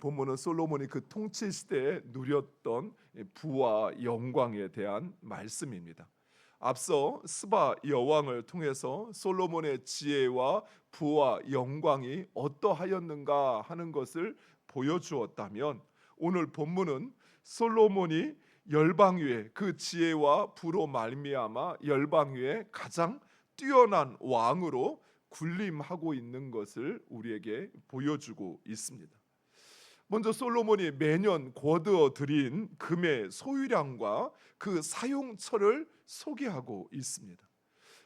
본문은 솔로몬이 그 통치 시대에 누렸던 부와 영광에 대한 말씀입니다. 앞서 스바 여왕을 통해서 솔로몬의 지혜와 부와 영광이 어떠하였는가 하는 것을 보여주었다면, 오늘 본문은 솔로몬이 열방 위에 그 지혜와 부로 말미암아 열방 위에 가장 뛰어난 왕으로 군림하고 있는 것을 우리에게 보여주고 있습니다. 먼저 솔로몬이 매년 거두어 들인 금의 소유량과 그 사용처를 소개하고 있습니다.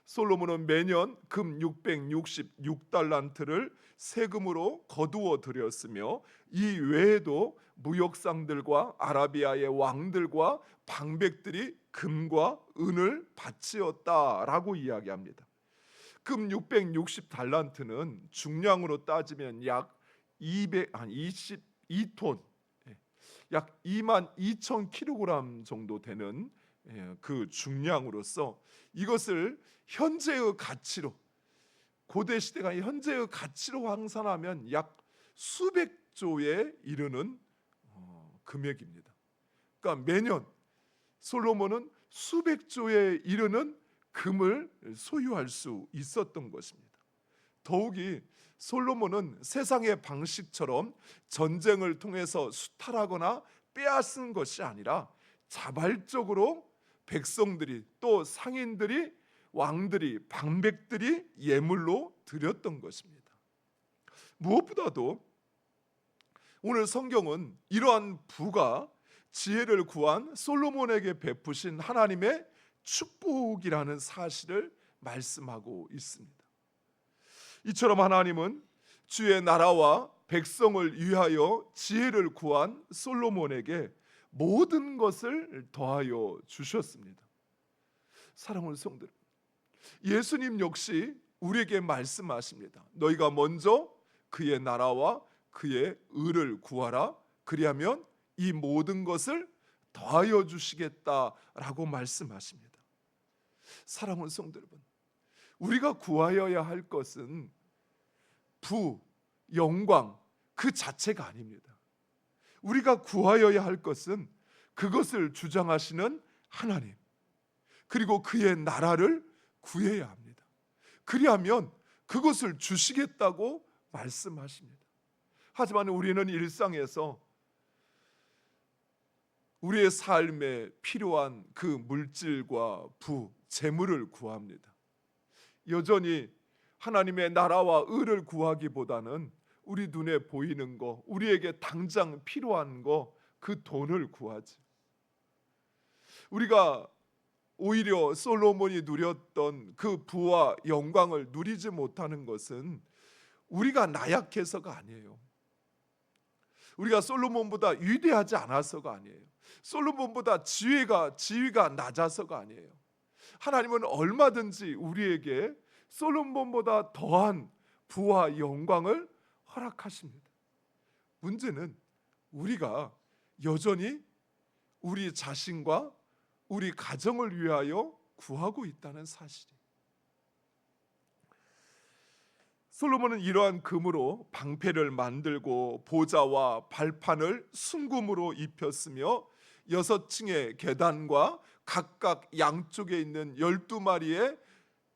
솔로몬은 매년 금 666달란트를 세금으로 거두어 들였으며, 이 외에도 무역상들과 아라비아의 왕들과 방백들이 금과 은을 바치었다라고 이야기합니다. 금 660달란트는 중량으로 따지면 약 22톤, 약 22,000kg 정도 되는 그 중량으로서, 이것을 현재의 가치로, 고대 시대가 현재의 가치로 환산하면 약 수백조에 이르는 금액입니다. 그러니까 매년 솔로몬은 수백조에 이르는 금을 소유할 수 있었던 것입니다. 더욱이 솔로몬은 세상의 방식처럼 전쟁을 통해서 수탈하거나 빼앗은 것이 아니라 자발적으로 백성들이, 또 상인들이, 왕들이, 방백들이 예물로 드렸던 것입니다. 무엇보다도 오늘 성경은 이러한 부가 지혜를 구한 솔로몬에게 베푸신 하나님의 축복이라는 사실을 말씀하고 있습니다. 이처럼 하나님은 주의 나라와 백성을 위하여 지혜를 구한 솔로몬에게 모든 것을 더하여 주셨습니다. 사랑하는 성도, 예수님 역시 우리에게 말씀하십니다. 너희가 먼저 그의 나라와 그의 의를 구하라. 그리하면 이 모든 것을 더하여 주시겠다라고 말씀하십니다. 사랑하는 성도 여러분, 우리가 구하여야 할 것은 부, 영광 그 자체가 아닙니다. 우리가 구하여야 할 것은 그것을 주장하시는 하나님, 그리고 그의 나라를 구해야 합니다. 그리하면 그것을 주시겠다고 말씀하십니다. 하지만 우리는 일상에서 우리의 삶에 필요한 그 물질과 부, 재물을 구합니다. 여전히 하나님의 나라와 의를 구하기보다는 우리 눈에 보이는 거, 우리에게 당장 필요한 거, 그 돈을 구하지. 우리가 오히려 솔로몬이 누렸던 그 부와 영광을 누리지 못하는 것은 우리가 나약해서가 아니에요. 우리가 솔로몬보다 위대하지 않아서가 아니에요. 솔로몬보다 지위가 낮아서가 아니에요. 하나님은 얼마든지 우리에게 솔로몬보다 더한 부와 영광을 허락하십니다. 문제는 우리가 여전히 우리 자신과 우리 가정을 위하여 구하고 있다는 사실이에요. 솔로몬은 이러한 금으로 방패를 만들고 보좌와 발판을 순금으로 입혔으며 6층의 계단과 각각 양쪽에 있는 12마리의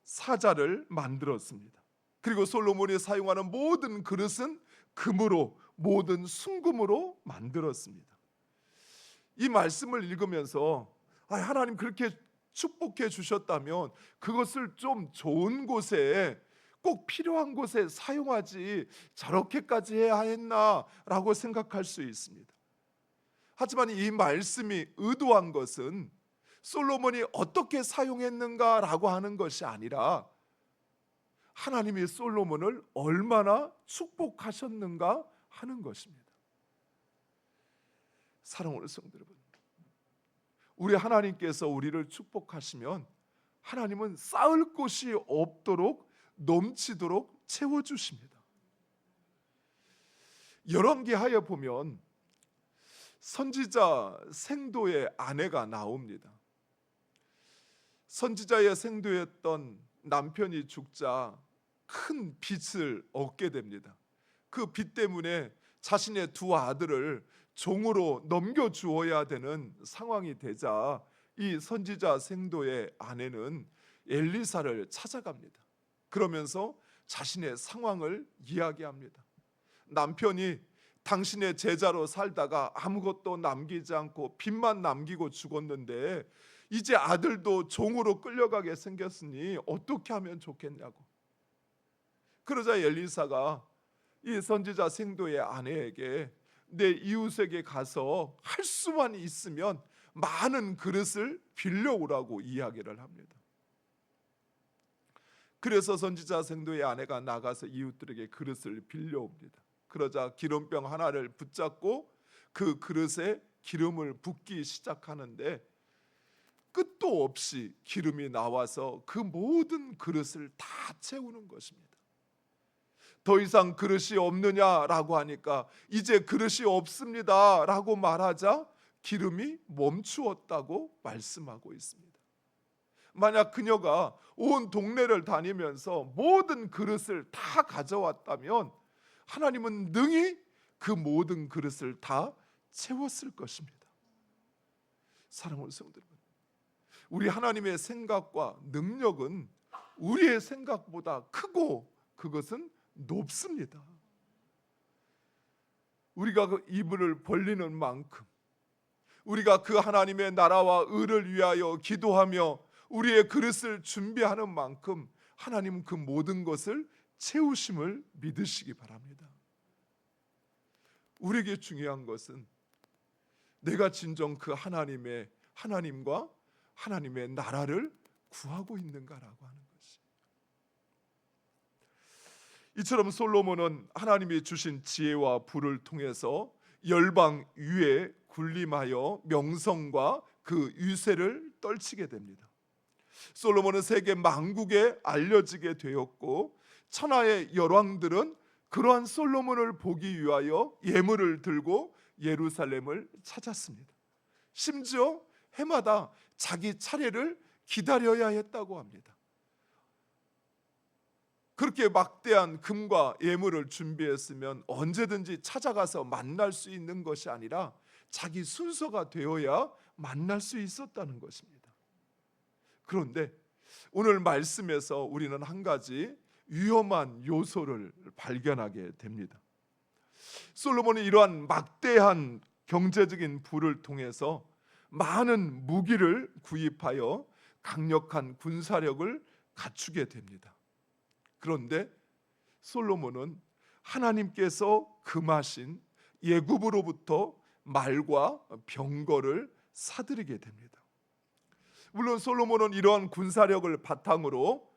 사자를 만들었습니다. 그리고 솔로몬이 사용하는 모든 그릇은 금으로, 모든 순금으로 만들었습니다. 이 말씀을 읽으면서 하나님 그렇게 축복해 주셨다면 그것을 좀 좋은 곳에, 꼭 필요한 곳에 사용하지 저렇게까지 해야 했나라고 생각할 수 있습니다. 하지만 이 말씀이 의도한 것은 솔로몬이 어떻게 사용했는가라고 하는 것이 아니라 하나님이 솔로몬을 얼마나 축복하셨는가 하는 것입니다. 사랑하는 성도 여러분, 우리 하나님께서 우리를 축복하시면 하나님은 쌓을 곳이 없도록 넘치도록 채워주십니다. 열왕기하에 보면 선지자 생도의 아내가 나옵니다. 선지자의 생도였던 남편이 죽자 큰 빚을 얻게 됩니다. 그 빚 때문에 자신의 두 아들을 종으로 넘겨주어야 되는 상황이 되자 이 선지자 생도의 아내는 엘리사를 찾아갑니다. 그러면서 자신의 상황을 이야기합니다. 남편이 당신의 제자로 살다가 아무것도 남기지 않고 빚만 남기고 죽었는데 이제 아들도 종으로 끌려가게 생겼으니 어떻게 하면 좋겠냐고. 그러자 엘리사가 이 선지자 생도의 아내에게 내 이웃에게 가서 할 수만 있으면 많은 그릇을 빌려오라고 이야기를 합니다. 그래서 선지자 생도의 아내가 나가서 이웃들에게 그릇을 빌려옵니다. 그러자 기름병 하나를 붙잡고 그 그릇에 기름을 붓기 시작하는데 끝도 없이 기름이 나와서 그 모든 그릇을 다 채우는 것입니다. 더 이상 그릇이 없느냐라고 하니까 이제 그릇이 없습니다라고 말하자 기름이 멈추었다고 말씀하고 있습니다. 만약 그녀가 온 동네를 다니면서 모든 그릇을 다 가져왔다면 하나님은 능히 그 모든 그릇을 다 채웠을 것입니다. 사랑하는 성도 여러분, 우리 하나님의 생각과 능력은 우리의 생각보다 크고 그것은 높습니다. 우리가 그 입을 벌리는 만큼, 우리가 그 하나님의 나라와 의를 위하여 기도하며 우리의 그릇을 준비하는 만큼 하나님은 그 모든 것을 채우심을 믿으시기 바랍니다. 우리에게 중요한 것은 내가 진정 그 하나님과 하나님의 나라를 구하고 있는가라고 하는 것이. 이처럼 솔로몬은 하나님이 주신 지혜와 부를 통해서 열방 위에 군림하여 명성과 그 유세를 떨치게 됩니다. 솔로몬은 세계 만국에 알려지게 되었고 천하의 열왕들은 그러한 솔로몬을 보기 위하여 예물을 들고 예루살렘을 찾았습니다. 심지어 해마다 자기 차례를 기다려야 했다고 합니다. 그렇게 막대한 금과 예물을 준비했으면 언제든지 찾아가서 만날 수 있는 것이 아니라 자기 순서가 되어야 만날 수 있었다는 것입니다. 그런데 오늘 말씀에서 우리는 한 가지 위험한 요소를 발견하게 됩니다. 솔로몬이 이러한 막대한 경제적인 부를 통해서 많은 무기를 구입하여 강력한 군사력을 갖추게 됩니다. 그런데 솔로몬은 하나님께서 금하신 예굽으로부터 말과 병거를 사들이게 됩니다. 물론 솔로몬은 이러한 군사력을 바탕으로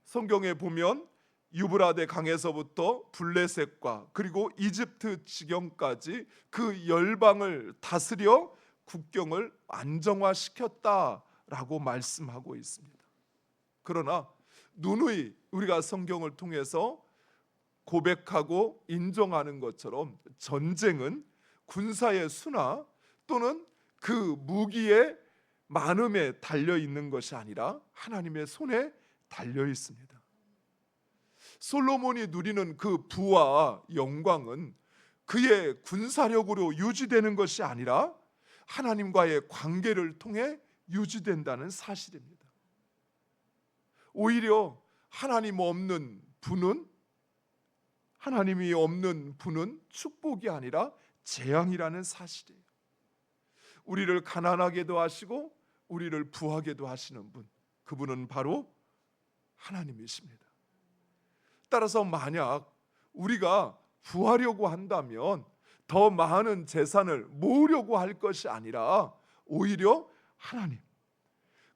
성경에 보면 유브라데 강에서부터 블레셋과 그리고 이집트 지경까지 그 열방을 다스려 국경을 안정화시켰다라고 말씀하고 있습니다. 그러나 누누이 우리가 성경을 통해서 고백하고 인정하는 것처럼 전쟁은 군사의 수나 또는 그 무기의 많음에 달려 있는 것이 아니라 하나님의 손에 달려 있습니다. 솔로몬이 누리는 그 부와 영광은 그의 군사력으로 유지되는 것이 아니라 하나님과의 관계를 통해 유지된다는 사실입니다. 오히려 하나님이 없는 부는 축복이 아니라 재앙이라는 사실이에요. 우리를 가난하게도 하시고 우리를 부하게도 하시는 분, 그분은 바로 하나님이십니다. 따라서 만약 우리가 부하려고 한다면 더 많은 재산을 모으려고 할 것이 아니라 오히려 하나님,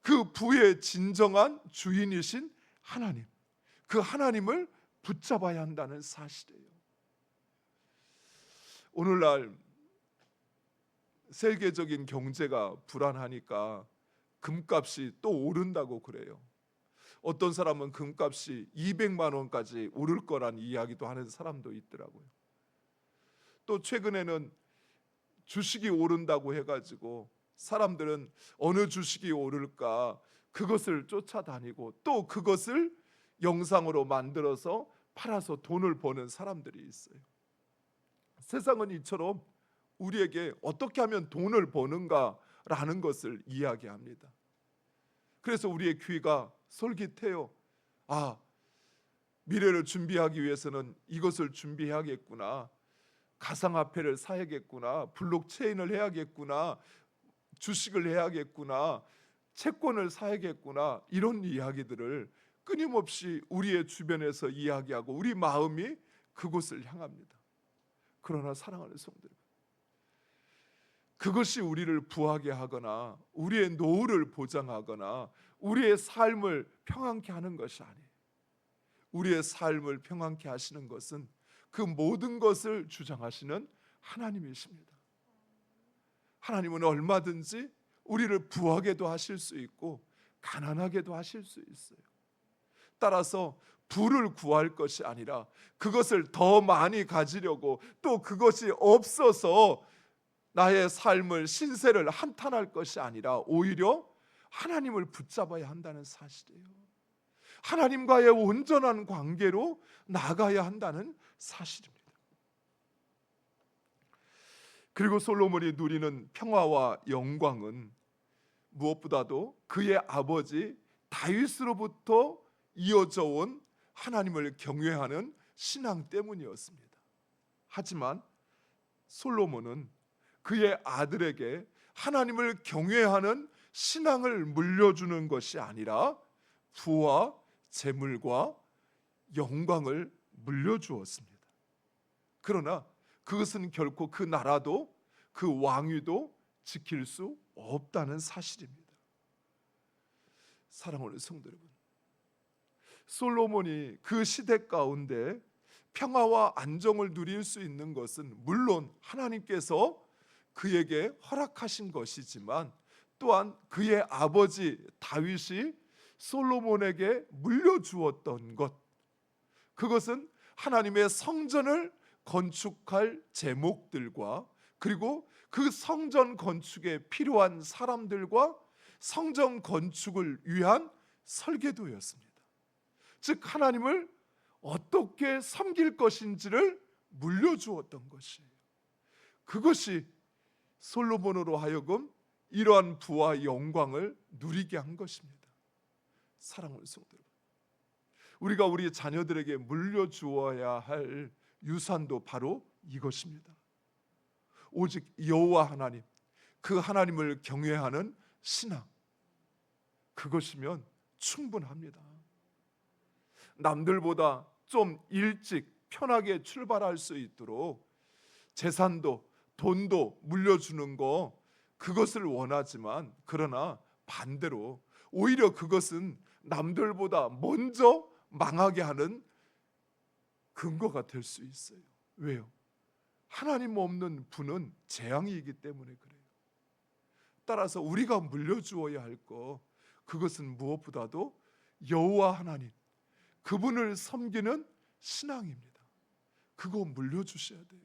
그 부의 진정한 주인이신 하나님, 그 하나님을 붙잡아야 한다는 사실이에요. 오늘날 세계적인 경제가 불안하니까 금값이 또 오른다고 그래요. 어떤 사람은 금값이 200만 원까지 오를 거란 이야기도 하는 사람도 있더라고요. 또 최근에는 주식이 오른다고 해가지고 사람들은 어느 주식이 오를까 그것을 쫓아다니고 또 그것을 영상으로 만들어서 팔아서 돈을 버는 사람들이 있어요. 세상은 이처럼 우리에게 어떻게 하면 돈을 버는가라는 것을 이야기합니다. 그래서 우리의 귀가 솔깃해요. 아, 미래를 준비하기 위해서는 이것을 준비해야겠구나. 가상화폐를 사야겠구나. 블록체인을 해야겠구나. 주식을 해야겠구나. 채권을 사야겠구나. 이런 이야기들을 끊임없이 우리의 주변에서 이야기하고 우리 마음이 그곳을 향합니다. 그러나 사랑하는 성도들, 그것이 우리를 부하게 하거나 우리의 노후를 보장하거나 우리의 삶을 평안케 하는 것이 아니에요. 우리의 삶을 평안케 하시는 것은 그 모든 것을 주장하시는 하나님이십니다. 하나님은 얼마든지 우리를 부하게도 하실 수 있고 가난하게도 하실 수 있어요. 따라서 부를 구할 것이 아니라 그것을 더 많이 가지려고 또 그것이 없어서 나의 삶을 신세를 한탄할 것이 아니라 오히려 하나님을 붙잡아야 한다는 사실이에요. 하나님과의 온전한 관계로 나가야 한다는 사실입니다. 그리고 솔로몬이 누리는 평화와 영광은 무엇보다도 그의 아버지 다윗으로부터 이어져 온 하나님을 경외하는 신앙 때문이었습니다. 하지만 솔로몬은 그의 아들에게 하나님을 경외하는 신앙을 물려주는 것이 아니라 부와 재물과 영광을 물려주었습니다. 그러나 그것은 결코 그 나라도 그 왕위도 지킬 수 없다는 사실입니다. 사랑하는 성도 여러분, 솔로몬이 그 시대 가운데 평화와 안정을 누릴 수 있는 것은 물론 하나님께서 그에게 허락하신 것이지만 또한 그의 아버지 다윗이 솔로몬에게 물려주었던 것, 그것은 하나님의 성전을 건축할 제목들과 그리고 그 성전 건축에 필요한 사람들과 성전 건축을 위한 설계도였습니다. 즉 하나님을 어떻게 섬길 것인지를 물려주었던 것이에요. 그것이 솔로몬으로 하여금 이러한 부와 영광을 누리게 한 것입니다. 사랑하는 성도 여러분, 우리가 우리 자녀들에게 물려주어야 할 유산도 바로 이것입니다. 오직 여호와 하나님, 그 하나님을 경외하는 신앙, 그것이면 충분합니다. 남들보다 좀 일찍 편하게 출발할 수 있도록 재산도 돈도 물려주는 거, 그것을 원하지만 그러나 반대로 오히려 그것은 남들보다 먼저 망하게 하는 근거가 될 수 있어요. 왜요? 하나님 없는 부는 재앙이기 때문에 그래요. 따라서 우리가 물려주어야 할 것, 그것은 무엇보다도 여호와 하나님, 그분을 섬기는 신앙입니다. 그거 물려주셔야 돼요.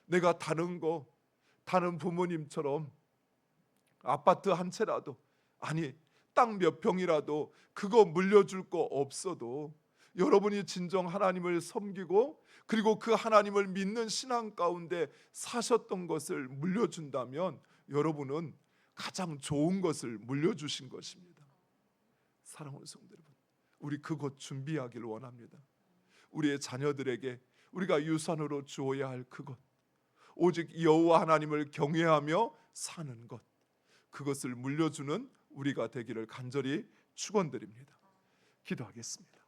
내가 다른 부모님처럼 아파트 한 채라도, 아니 땅 몇 평이라도 그거 물려줄 거 없어도 여러분이 진정 하나님을 섬기고 그리고 그 하나님을 믿는 신앙 가운데 사셨던 것을 물려준다면 여러분은 가장 좋은 것을 물려주신 것입니다. 사랑하는 성도 여러분, 우리 그것 준비하기를 원합니다. 우리의 자녀들에게 우리가 유산으로 주어야 할 그것, 오직 여호와 하나님을 경외하며 사는 것, 그것을 물려주는 우리가 되기를 간절히 축원드립니다. 기도하겠습니다.